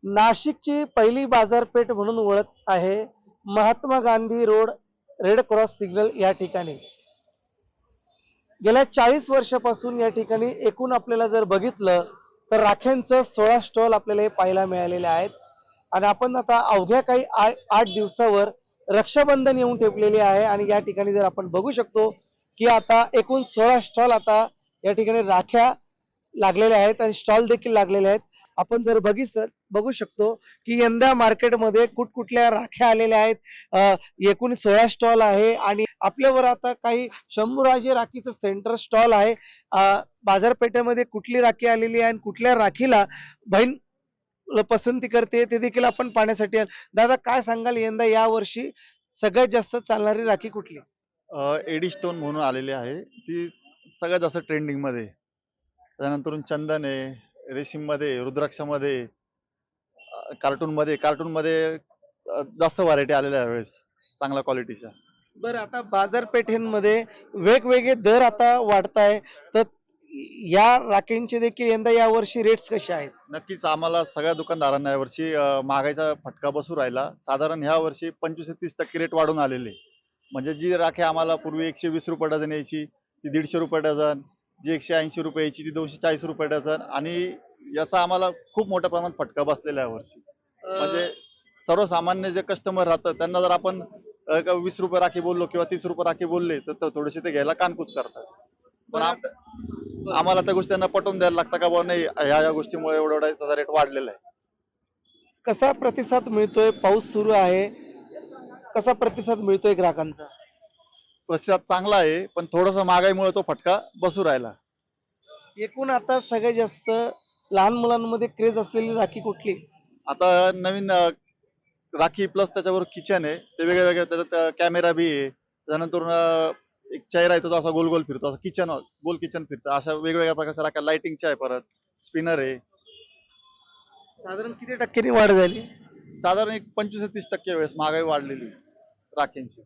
नाशिकची पहिली बाजारपेठ म्हणून ओळख आहे Mahatma Gandhi road red cross signal या ठिकाणी. गेल्या 40 वर्षापासून या ठिकाणी एकूण आपल्याला जर बघितलं तर राख्यांचं 16 स्टॉल आपल्याला हे पाहायला मिळालेले आहेत. आणि आपण आता अवघ्या काही 8 दिवसावर रक्षाबंधन येऊन ठेपलेले आहे आणि या ठिकाणी जर आपण बघू शकतो की आता एकूण 16 स्टॉल आता या ठिकाणी राख्या लागलेले आहेत आणि स्टॉल देखील लागलेले आहेत. आपण जर बघू शकतो की यंदा मार्केटमध्ये कुठकुठल्या राख्या आलेल्या आहेत. एकूण 16 स्टॉल आहे आणि आपल्यावर आता काही शंभूराजे राखीचं सेंटर स्टॉल आहे. बाजारपेठेमध्ये कुठली राखी आलेली आहे आणि कुठल्या राखीला बहीण पसंती करते ते देखील आपण पाहण्यासाठी दादा काय सांगाल यंदा या वर्षी सगळ्यात जास्त चालणारी राखी कुठली? एडी स्टोन म्हणून आलेली आहे ती सगळ्यात जास्त ट्रेंडिंगमध्ये आहे. त्यानंतर चंदन आहे, रेशीममध्ये, रुद्राक्षामध्ये, कार्टूनमध्ये जास्त व्हरायटी आलेल्या आहे यावेळेस चांगल्या क्वालिटीच्या. बरं आता बाजारपेठेंमध्ये वेगवेगळे दर आता वाढताय तर या राख्यांचे देखील यंदा या वर्षी रेट्स कसे आहेत? नक्कीच आम्हाला सगळ्या दुकानदारांना यावर्षी महागाईचा फटका बसू राहिला. साधारण ह्या वर्षी 25 ते 30% रेट वाढून आलेले. म्हणजे जी राखी आम्हाला पूर्वी ₹120 डझन यायची ती ₹150 डझन, जी ₹180 यायची ती ₹240 डझन आणि याचा आम्हाला खूप मोठ्या प्रमाणात फटका बसलेला आहे यावर्षी. म्हणजे सर्वसामान्य जे कस्टमर राहतात त्यांना जर आपण ₹20 राखी बोललो किंवा ₹30 राखी बोलले तर थोडेसे ते घ्यायला कानकूच करतात. पण आम्हाला त्या गोष्टी त्यांना पटवून द्यायला लागतं का बाबा नाही ह्या गोष्टीमुळे एवढा एवढा त्याचा रेट वाढलेला आहे. कसा प्रतिसाद मिळतोय? पाऊस सुरू आहे. कसा प्रतिसाद मिळतोय ग्राहकांचा? प्रतिसाद चांगला आहे पण थोडासा महागाईमुळे तो फटका बसू राहिला. एकूण आता सगळ्यात जास्त लहान मुलांमध्ये क्रेज असलेली राखी कुठली? आता नवीन राखी प्लस त्याच्यावर किचन आहे ते वेगळ्या वेगळ्या त्याच्यात कॅमेरा बी आहे. त्यानंतर एक चेहरा आहे तो असा गोल गोल फिरतो, असं किचन गोल किचन फिरतं, अशा वेगवेगळ्या प्रकारच्या राख्या लाइटिंगच्या आहे. परत स्पिनर आहे. साधारण किती टक्क्यांनी वाढ झाली? साधारण एक 25 ते 30% वेळेस महागाई वाढलेली राख्यांची.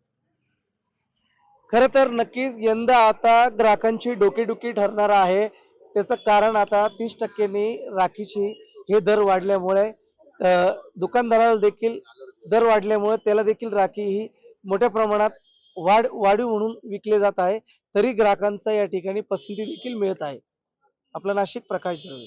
खरं तर नक्कीच यंदा आता ग्राहकांची डोकेदुखी ठरणार आहे. त्याचं कारण आता 30%नी राखीची हे दर वाढल्यामुळे दुकानदाराला देखील दर वाढल्यामुळे त्याला देखील राखी ही मोठ्या प्रमाणात वाढीव म्हणून विकले जात आहे. तरी ग्राहकांचा या ठिकाणी पसंती देखील मिळत आहे. आपला नाशिक प्रकाश झरवे.